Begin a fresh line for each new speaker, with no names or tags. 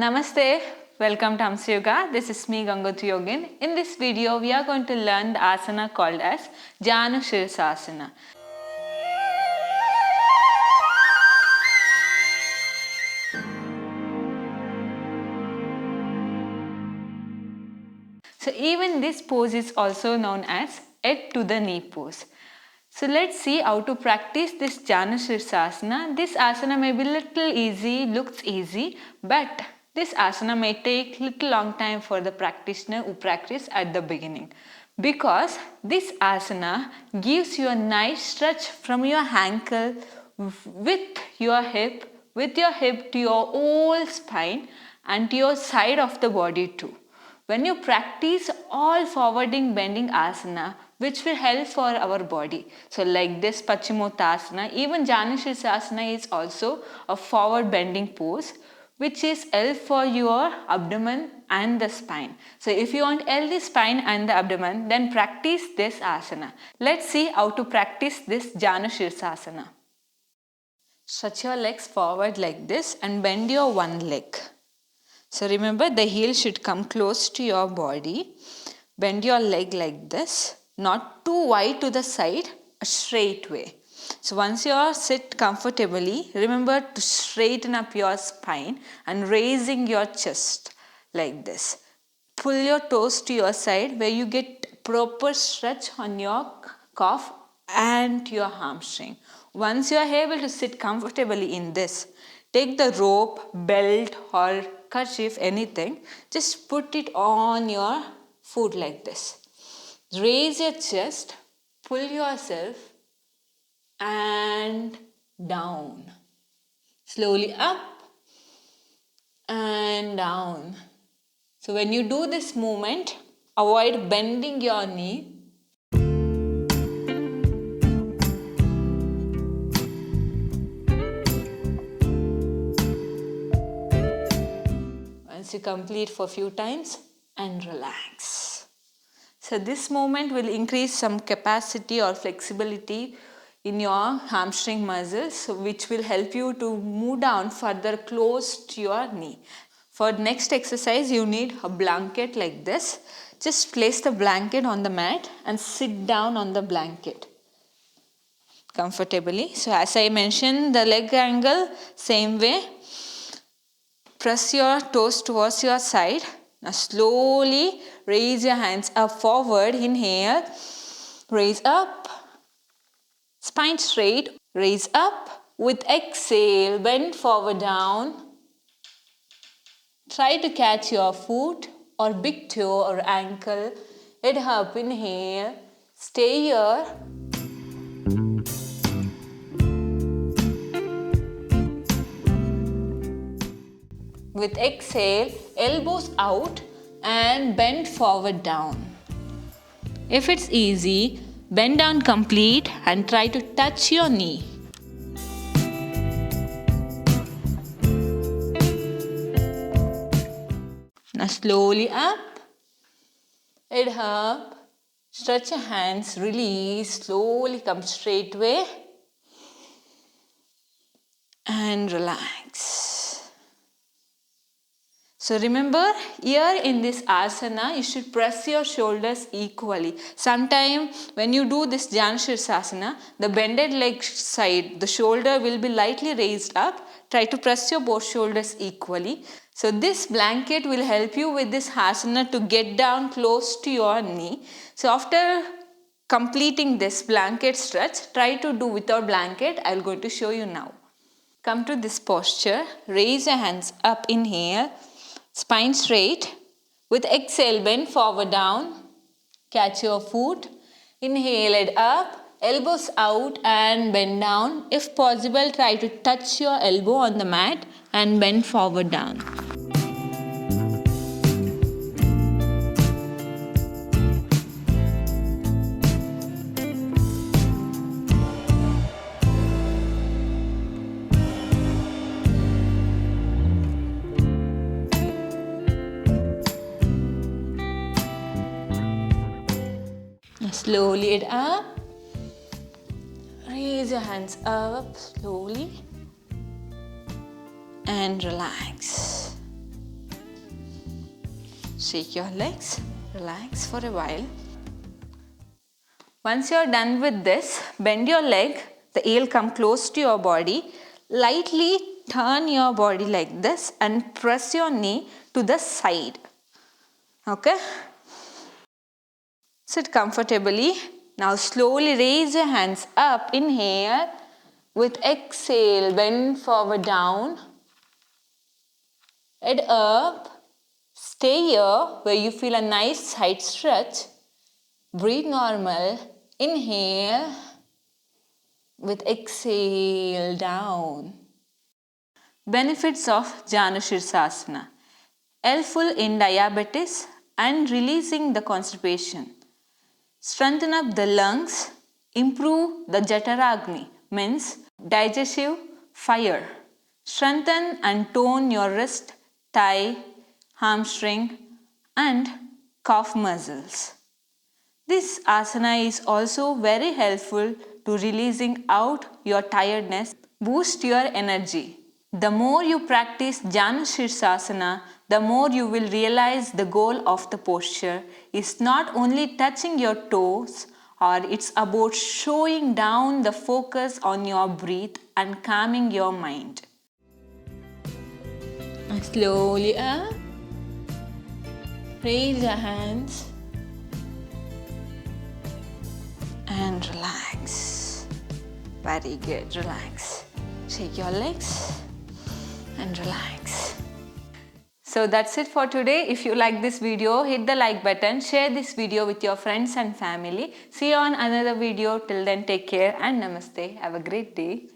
Namaste, welcome to Hamsa Yoga. This is me Gangothri again. In this video, we are going to learn the asana called as Janu Sirsasana. So even this pose is also known as head to the knee pose. So let's see how to practice this Janu Sirsasana. This asana may be little easy, looks easy, but this asana may take little long time for the practitioner who practice at the beginning. Because this asana gives you a nice stretch from your ankle with your hip to your whole spine and to your side of the body too. When you practice all forwarding bending asana, which will help for our body. So like this Paschimottanasana, even Janu Sirsasana is also a forward bending pose, which is help for your abdomen and the spine. So if you want healthy spine and the abdomen, then practice this asana. Let's see how to practice this Janu Sirsasana. Stretch your legs forward like this and bend your one leg. So remember, the heel should come close to your body. Bend your leg like this, not too wide to the side, a straight way. So once you sit comfortably, remember to straighten up your spine and raising your chest like this. Pull your toes to your side where you get proper stretch on your calf and your hamstring. Once you are able to sit comfortably in this, take the rope, belt or kerchief, anything, just put it on your foot like this. Raise your chest, pull yourself and down. Slowly up and down. So when you do this movement, avoid bending your knee. Once you complete for a few times and relax. So this movement will increase some capacity or flexibility in your hamstring muscles, which will help you to move down further close to your knee. For next exercise, you need a blanket like this. Just place the blanket on the mat and sit down on the blanket comfortably. So as I mentioned, the leg angle, same way. Press your toes towards your side. Now slowly raise your hands up forward. Inhale. Raise up. Spine straight. Raise up. With exhale, bend forward down. Try to catch your foot or big toe or ankle. Head up. Inhale. Stay here. With exhale, elbows out and bend forward down. If it's easy, bend down complete and try to touch your knee. Now slowly up, head up, stretch your hands, release, slowly come straight way and relax. So remember, here in this asana, you should press your shoulders equally. Sometimes when you do this Janu Sirsasana, the bended leg side, the shoulder will be lightly raised up. Try to press your both shoulders equally. So this blanket will help you with this asana to get down close to your knee. So after completing this blanket stretch, try to do without blanket. I'm going to show you now. Come to this posture. Raise your hands up. Inhale. Spine straight. With exhale, bend forward down. Catch your foot. Inhale it up. Elbows out and bend down. If possible, try to touch your elbow on the mat and bend forward down. Slowly it up. Raise your hands up slowly and relax. Shake your legs, relax for a while. Once you're done with this, bend your leg, the heel come close to your body. Lightly turn your body like this and press your knee to the side. Okay? Sit comfortably. Now slowly raise your hands up. Inhale. With exhale, bend forward down. Head up. Stay here where you feel a nice side stretch. Breathe normal. Inhale. With exhale, down. Benefits of Janu Sirsasana. Helpful in diabetes and releasing the constipation. Strengthen up the lungs. Improve the Jataragni, means digestive fire. Strengthen and tone your wrist, thigh, hamstring and calf muscles. This asana is also very helpful to releasing out your tiredness, boost your energy. The more you practice Janu Sirsasana, the more you will realize the goal of the posture is not only touching your toes, or it's about showing down the focus on your breath and calming your mind. And slowly up. Raise your hands. And relax. Very good. Relax. Shake your legs and relax. So that's it for today. If you like this video, hit the like button, share this video with your friends and family. See you on another video. Till then, take care and namaste. Have a great day.